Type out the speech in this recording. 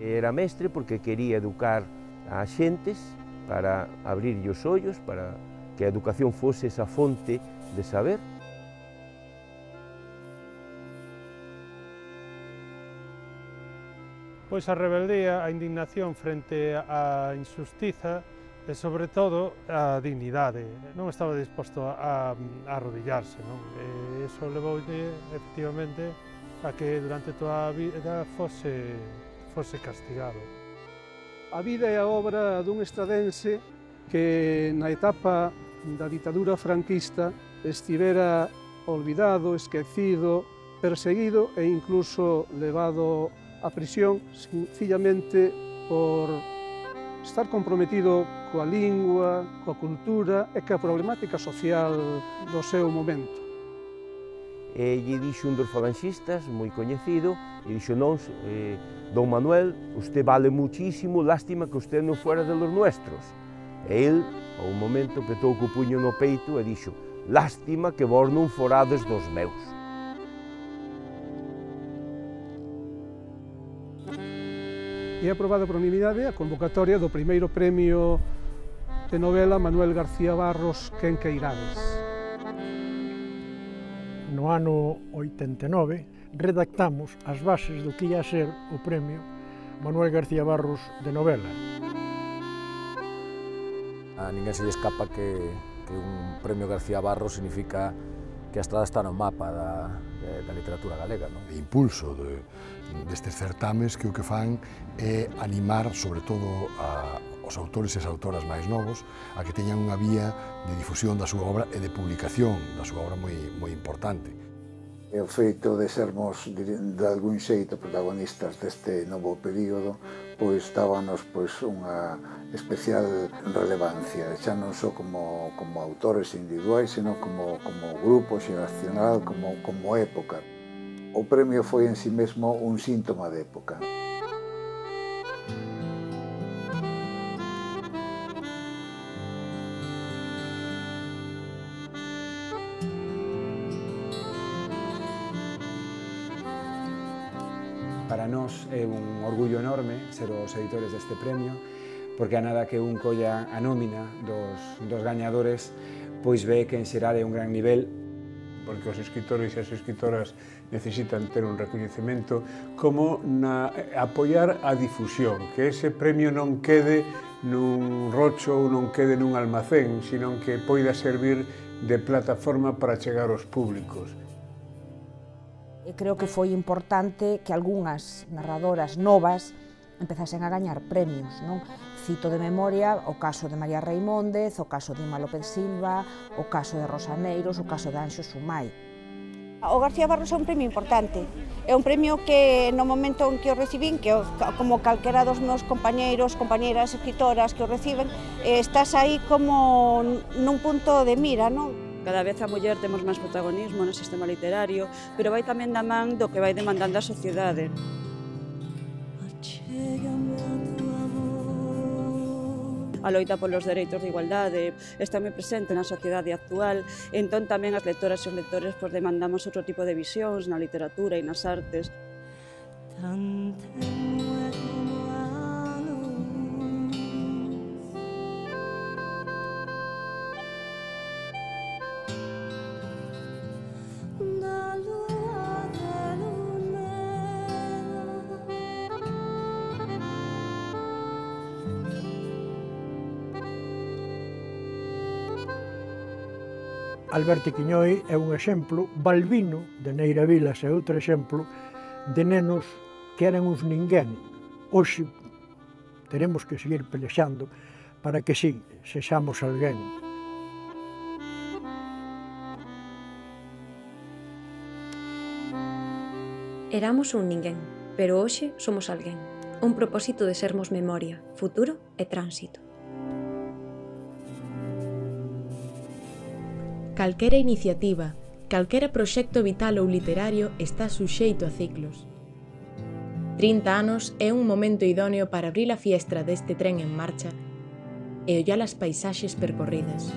Era mestre porque quería educar a xentes para abrirlle os ollos, para que a educación fose esa fonte de saber. Pois a rebeldía, a indignación frente á injustiza e, sobre todo, a dignidade. Non estaba disposto a arrodillarse, non? E iso levoulle, efectivamente, a que durante toda a vida fose castigado. A vida e a obra dun estradense que na etapa da ditadura franquista estivera olvidado, esquecido, perseguido e incluso levado a prisión sencillamente por estar comprometido coa lingua, coa cultura e coa problemática social do seu momento. E lle dixo un dos falanxistas moi coñecido, e dixo: non, don Manuel, usted vale muchísimo, lástima que usted non fuera de los nuestros. E el, a un momento, petou co puño no peito e dixo: lástima que vos non forades dos meus. E é aprobada por unanimidade a convocatoria do primeiro premio de novela Manuel García Barros Quen Queirades. No ano 89 redactamos as bases do que ia ser o premio Manuel García Barros de novela. A ninguén se lle escapa que un premio García Barros significa que a Estrada está no mapa da literatura galega. O impulso destes certames que o que fan é animar, sobre todo, os autores e as autoras máis novos a que teñan unha vía de difusión da súa obra e de publicación da súa obra moi importante. O feito de sermos, de algún xeito, protagonistas deste novo período, pois dábanos unha especial relevancia, xa non só como autores individuais, senón como grupo xeracional, como época. O premio foi en si mesmo un síntoma de época. Para nós é un orgullo enorme ser os editores deste premio, porque a nada que un colla a nómina dos gañadores, pois ve que en xeral é un gran nivel. Porque os escritores e as escritoras necesitan ter un recoñecemento como na apoiar a difusión, que ese premio non quede nun rocho ou non quede nun almacén, sino que poida servir de plataforma para chegar aos públicos. Creo que foi importante que algunhas narradoras novas empezasen a gañar premios, non? Cito de memoria o caso de María Reimóndez, o caso de Ima López Silva, o caso de Rosa Neiros, o caso de Anxo Sumai. O García Barros é un premio importante. É un premio que no momento en que o recibín, que como calquera dos meus compañeiros, compañeiras escritoras que o reciben, estás aí como nun punto de mira, non? Cada vez a muller temos máis protagonismo no sistema literario, pero vai tamén da man do que vai demandando a sociedade. A loita polos dereitos de igualdade está moi presente na sociedade actual, entón tamén as lectoras e os lectores demandamos outro tipo de visións na literatura e nas artes. Alberto Quiñoi é un exemplo, Balbino, de Neira Vilas, é outro exemplo de nenos que eran uns ninguén. Hoxe teremos que seguir pelexando para que sí, sexamos alguén. Eramos un ninguén, pero hoxe somos alguén. Un propósito de sermos memoria, futuro e tránsito. Calquera iniciativa, calquera proxecto vital ou literario está suxeito a ciclos. 30 anos é un momento idóneo para abrir a fiestra deste tren en marcha e ollar as paisaxes percorridas.